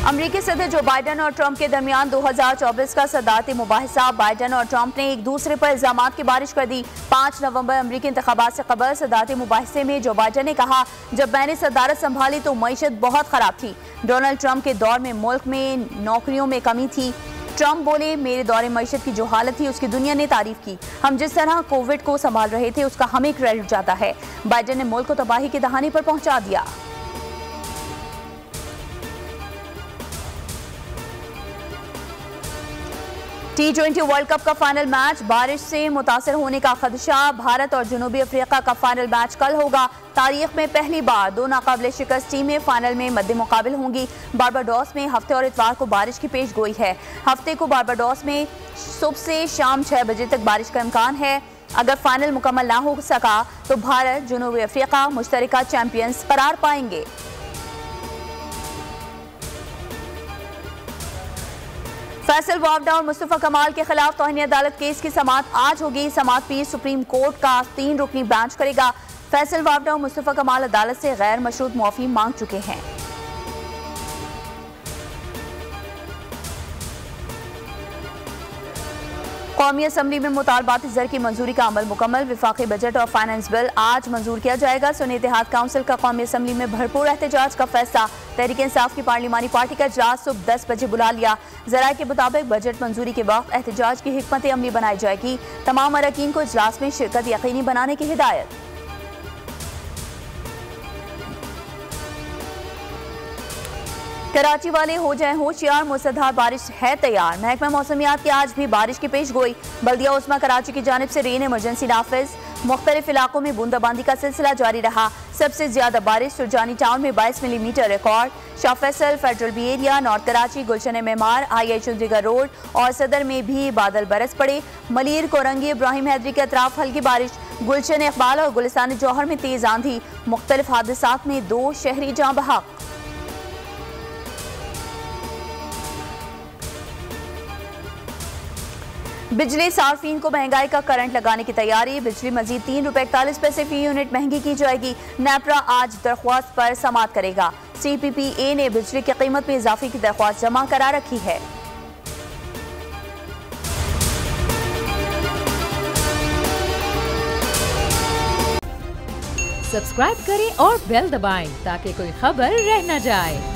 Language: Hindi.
अमेरिकी सदर जो बाइडन और ट्रंप के दरमियान 2024 का सदारती मुबाहिसा। बाइडन और ट्रंप ने एक दूसरे पर इल्जामात की बारिश कर दी। 5 नवंबर अमेरिकी इंतखाबात से कबल सदारती मुबाहिसे में जो बाइडन ने कहा, जब मैंने सदारत संभाली तो मईशत बहुत खराब थी। डोनाल्ड ट्रंप के दौर में मुल्क में नौकरियों में कमी थी। ट्रंप बोले, मेरे दौरे मईशत की जो हालत थी उसकी दुनिया ने तारीफ की। हम जिस तरह कोविड को संभाल रहे थे उसका हमें क्रेडिट जाता है। बाइडन ने मुल्क को तबाही की दहानी पर पहुंचा दिया। T20 वर्ल्ड कप का फाइनल मैच, बारिश से मुतासर होने का खदशा। भारत और जनूबी अफ्रीका का फाइनल मैच कल होगा। तारीख में पहली बार दो नाकाबिले शिकस्त टीमें फाइनल में मद्दे मुकाबिल होंगी। बारबाडोस में हफ्ते और इतवार को बारिश की पेश गोई है। हफ्ते को बारबाडोस में सुबह से शाम 6 बजे तक बारिश का इम्कान है। अगर फाइनल मुकम्मल ना हो सका तो भारत जनूबी अफ्रीका मुश्तरका चैंपियंस करार पाएंगे। फैसल वावडा और मुस्तफा कमाल के खिलाफ तौहीन अदालत केस की समाअत आज होगी। समाअत पीर सुप्रीम कोर्ट का 3 रुकनी बेंच करेगा। फैसल वावडा और मुस्तफा कमाल अदालत से गैर मशरूत मुआफी मांग चुके हैं। कौमी असम्बली में मुतालबाती ज़र की मंजूरी का अमल मुकम्मल। विफाकी बजट और फाइनेंस बिल आज मंजूर किया जाएगा। सुन्नी इत्तेहाद काउंसिल का कौमी असम्बली में भरपूर एहतजाज का फैसला। तहरीक इंसाफ की पार्लिमानी पार्टी का इजलास सुबह 10 बजे बुला लिया। ज़राए के मुताबिक बजट मंजूरी के वक्त एहतजाज की हिकमत अमली बनाई जाएगी। तमाम अरकान को इजलास में शिरकत यकीनी बनाने की हिदायत। कराची वाले हो जाए होशियार, मूसलाधार बारिश है तैयार। महकमा मौसमियात की आज भी बारिश की पेश गोई। बल्दिया उस्मा कराची की जानिब से रेन इमरजेंसी नाफिज। मुख्तलिफ इलाकों में बूंदाबांदी का सिलसिला जारी रहा। सबसे ज्यादा बारिश सुरजानी टाउन में 22 millimetre record. Shah Faisal, federal B area, north Karachi, Gulshan Memar, I Chundrigar road और सदर में भी बादल बरस पड़े। मलीर, कोरंगी, इब्राहिम हैदरी के अतराफ हल्की बारिश। गुलशन इकबाल और गुलिस्तान जौहर में तेज आंधी। मुख्तलिफ हादसात में 2 शहरी जाँ बहक। बिजली सार्फिन को महंगाई का करंट लगाने की तैयारी। बिजली मजीद 3 रुपए 41 पैसे फी यूनिट महंगी की जाएगी। नेपरा आज दरख्वास्त पर समाअत करेगा। CPPA ने बिजली की कीमत में इजाफे की दरख्वास्त जमा करा रखी है। सब्सक्राइब करें और बेल दबाएं ताकि कोई खबर रह न जाए।